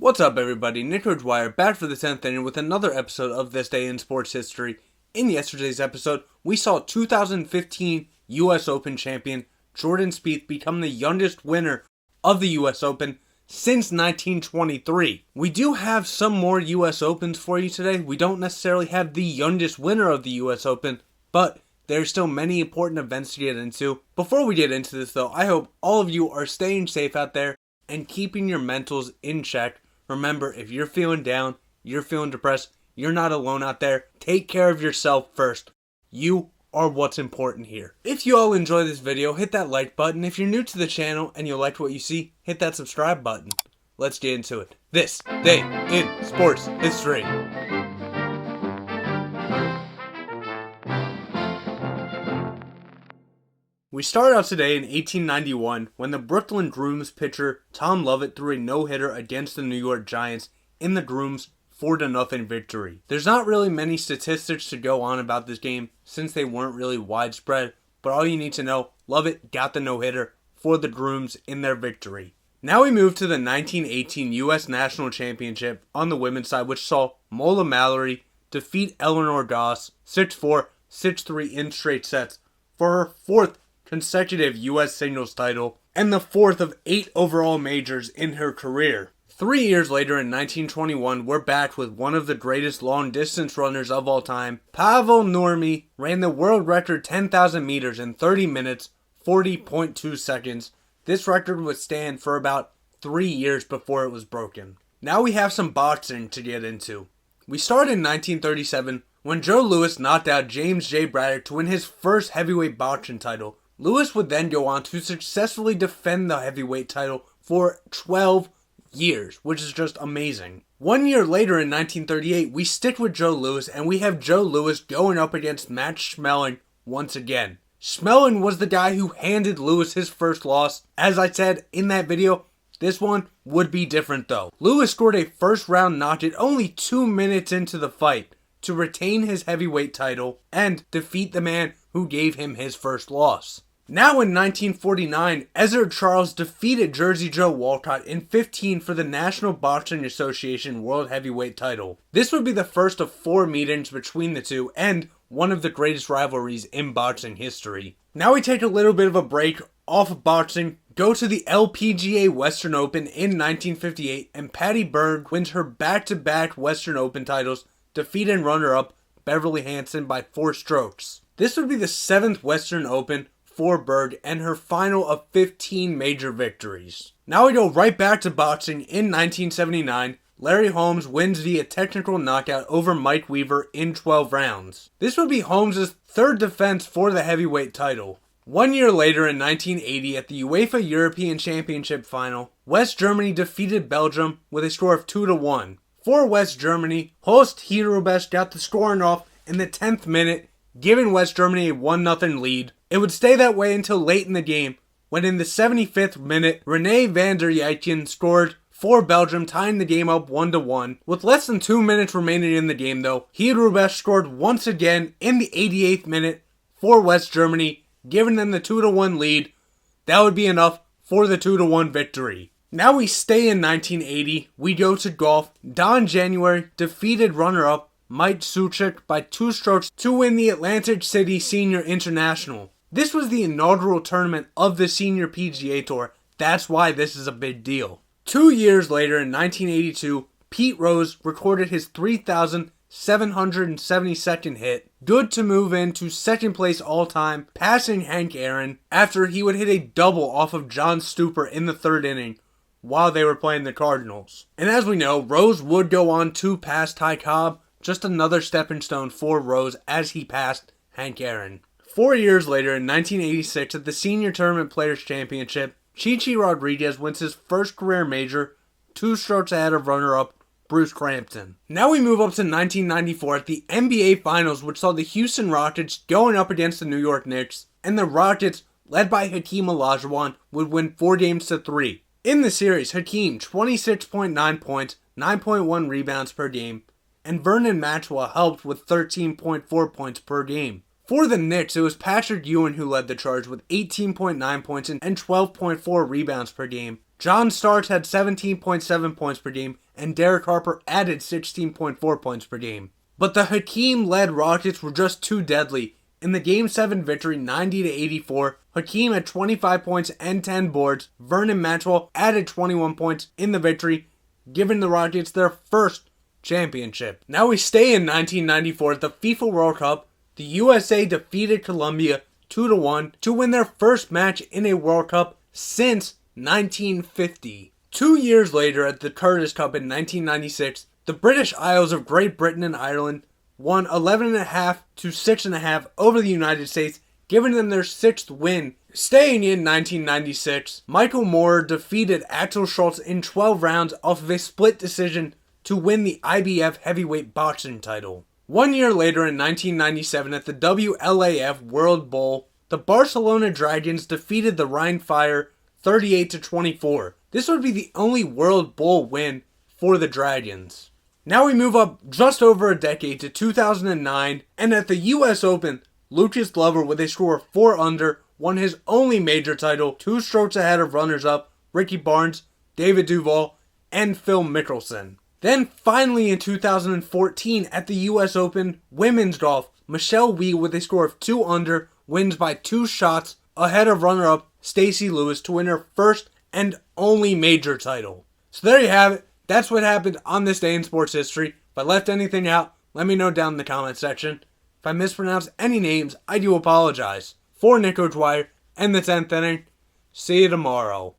What's up, everybody? Nick Ridgewire back for the 10th inning with another episode of This Day in Sports History. In yesterday's episode, we saw 2015 U.S. Open champion Jordan Spieth become the youngest winner of the U.S. Open since 1923. We do have some more U.S. Opens for you today. We don't necessarily have the youngest winner of the U.S. Open, but there's still many important events to get into. Before we get into this, though, I hope all of you are staying safe out there and keeping your mentals in check. Remember, if you're feeling down, you're feeling depressed, you're not alone out there. Take care of yourself first. You are what's important here. If you all enjoy this video, hit that like button. If you're new to the channel and you liked what you see, hit that subscribe button. Let's get into it. This Day in Sports History. We start out today in 1891 when the Brooklyn Grooms pitcher Tom Lovett threw a no-hitter against the New York Giants in the Grooms' 4-0 victory. There's not really many statistics to go on about this game since they weren't really widespread, but all you need to know, Lovett got the no-hitter for the Grooms in their victory. Now we move to the 1918 U.S. National Championship on the women's side, which saw Mola Mallory defeat Eleanor Goss 6-4, 6-3 in straight sets for her fourth consecutive U.S. singles title and the fourth of 8 overall majors in her career. 3 years later in 1921, we're back with one of the greatest long-distance runners of all time. Pavel Nurmi ran the world record 10,000 meters in 30 minutes, 40.2 seconds. This record would stand for about 3 years before it was broken. Now we have some boxing to get into. We start in 1937 when Joe Louis knocked out James J. Braddock to win his first heavyweight boxing title. Louis would then go on to successfully defend the heavyweight title for 12 years, which is just amazing. 1 year later in 1938, we stick with Joe Louis and we have Joe Louis going up against Matt Schmeling once again. Schmeling was the guy who handed Louis his first loss. As I said in that video, this one would be different though. Louis scored a first round knockout only 2 minutes into the fight to retain his heavyweight title and defeat the man who gave him his first loss. Now in 1949, Ezra Charles defeated Jersey Joe Walcott in 15 for the National Boxing Association World Heavyweight title. This would be the first of 4 meetings between the two and one of the greatest rivalries in boxing history. Now we take a little bit of a break off of boxing, go to the LPGA Western Open in 1958, and Patty Berg wins her back-to-back Western Open titles, defeating runner-up Beverly Hansen by 4 strokes. This would be the 7th Western Open for Berg and her final of 15 major victories. Now we go right back to boxing in 1979. Larry Holmes wins via technical knockout over Mike Weaver in 12 rounds. This would be Holmes' third defense for the heavyweight title. 1 year later in 1980 at the UEFA European Championship final, West Germany defeated Belgium with a score of 2-1. For West Germany, host Herubesh got the scoring off in the 10th minute, giving West Germany a 1-0 lead. It would stay that way until late in the game, when in the 75th minute, Rene van der Yijken scored for Belgium, tying the game up 1-1. With less than 2 minutes remaining in the game though, Herubesh scored once again in the 88th minute for West Germany, giving them the 2-1 lead. That would be enough for the 2-1 victory. Now we stay in 1980, we go to golf. Don January defeated runner-up Mike Suchik by 2 strokes to win the Atlantic City Senior International. This was the inaugural tournament of the Senior PGA Tour. That's why this is a big deal. 2 years later in 1982, Pete Rose recorded his 3,772nd hit, good to move into second place all-time, passing Hank Aaron after he would hit a double off of John Stupar in the 3rd inning while they were playing the Cardinals. And as we know, Rose would go on to pass Ty Cobb, just another stepping stone for Rose as he passed Hank Aaron. 4 years later in 1986 at the Senior Tournament Players Championship, Chichi Rodriguez wins his first career major, 2 strokes ahead of runner-up Bruce Crampton. Now we move up to 1994 at the NBA Finals, which saw the Houston Rockets going up against the New York Knicks, and the Rockets, led by Hakeem Olajuwon, would win 4-3. In the series, Hakeem 26.9 points, 9.1 rebounds per game, and Vernon Maxwell helped with 13.4 points per game. For the Knicks, it was Patrick Ewing who led the charge with 18.9 points and 12.4 rebounds per game. John Starks had 17.7 points per game, and Derek Harper added 16.4 points per game. But the Hakeem-led Rockets were just too deadly. In the Game 7 victory, 90-84, Hakeem had 25 points and 10 boards. Vernon Maxwell added 21 points in the victory, giving the Rockets their first championship. Now we stay in 1994 at the FIFA World Cup. The USA defeated Colombia 2-1 to win their first match in a World Cup since 1950. 2 years later at the Curtis Cup in 1996, the British Isles of Great Britain and Ireland won 11.5 to 6.5 over the United States, giving them their 6th win. Staying in 1996, Michael Moorer defeated Axel Schultz in 12 rounds off of a split decision to win the IBF heavyweight boxing title. 1 year later in 1997 at the WLAF World Bowl, the Barcelona Dragons defeated the Rhine Fire 38-24. This would be the only World Bowl win for the Dragons. Now we move up just over a decade to 2009, and at the US Open, Lucas Glover with a score of 4 under won his only major title, 2 strokes ahead of runners-up Ricky Barnes, David Duval, and Phil Mickelson. Then finally in 2014 at the US Open Women's Golf, Michelle Wie with a score of 2 under wins by 2 shots ahead of runner-up Stacey Lewis to win her first and only major title. So there you have it. That's what happened on this day in sports history. If I left anything out, let me know down in the comment section. If I mispronounced any names, I do apologize. For Nick O'Dwyer and the 10th inning, see you tomorrow.